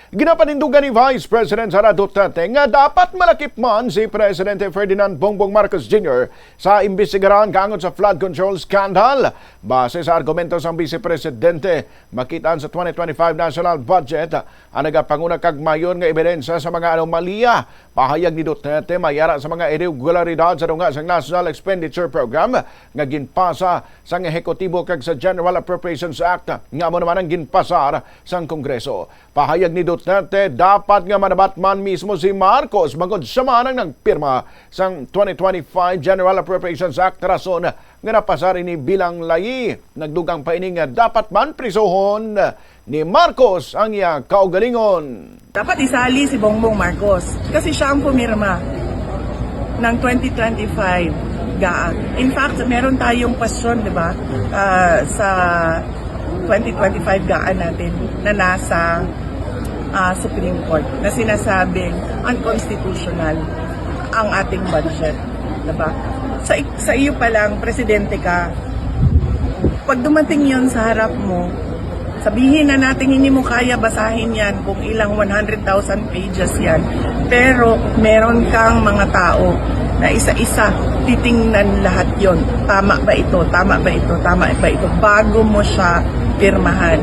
Ginapanindugan ni Vice President Sara Duterte nga dapat malakip man si Presidente Ferdinand Bongbong Marcos Jr. sa imbestigaran kaangod sa flood control scandal. Base sa argumento sa Vice Presidente, makitaan sa 2025 national budget ang nagapanguna kag mayon nga ebidensya sa mga anomalya. Pahayag ni Duterte mayara sa mga irregularidad sa dunga sa National Expenditure Program nga ginpasa sa ehekutibo kag sa General Appropriations Act nga mo naman ang ginpasar sa Kongreso. Pahayag ni Duterte dapat nga manabatman mismo si Marcos bangod sa manang nagpirma sa 2025 General Appropriations Act rason nga napasar ini bilang layi. Nagdugang pa ini nga dapat man prisohon ni Marcos ang iya kaugalingon. Dapat isali si Bongbong Marcos kasi siya ang pumirma ng 2025 GAA. In fact, meron tayong question, di ba, sa 2025 GAA natin na nasa Supreme Court na sinasabing unconstitutional ang ating budget. Di ba? Sa iyo pa lang, presidente ka, pag dumating yon sa harap mo, sabihin na natin hindi mo kaya basahin yan kung ilang 100,000 pages yan. Pero meron kang mga tao na isa-isa titingnan lahat yon. Tama ba ito? Tama ba ito? Tama ba ito? Bago mo siya pirmahan.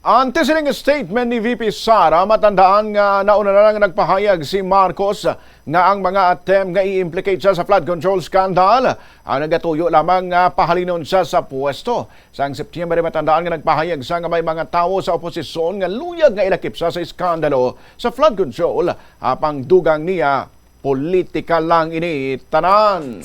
Ante sining statement ni VP Sara, matandaan nga nauna na lang nagpahayag si Marcos nga ang mga attempt nga i-implicate siya sa flood control scandal ang nagatuyo lamang nga pahalinon siya sa pwesto. Sang September matandaan nga nagpahayag siya nga may mga tawo sa oposisyon nga luyag nga ilakip siya sa iskandalo sa flood control apang dugang niya politika lang ini tanan.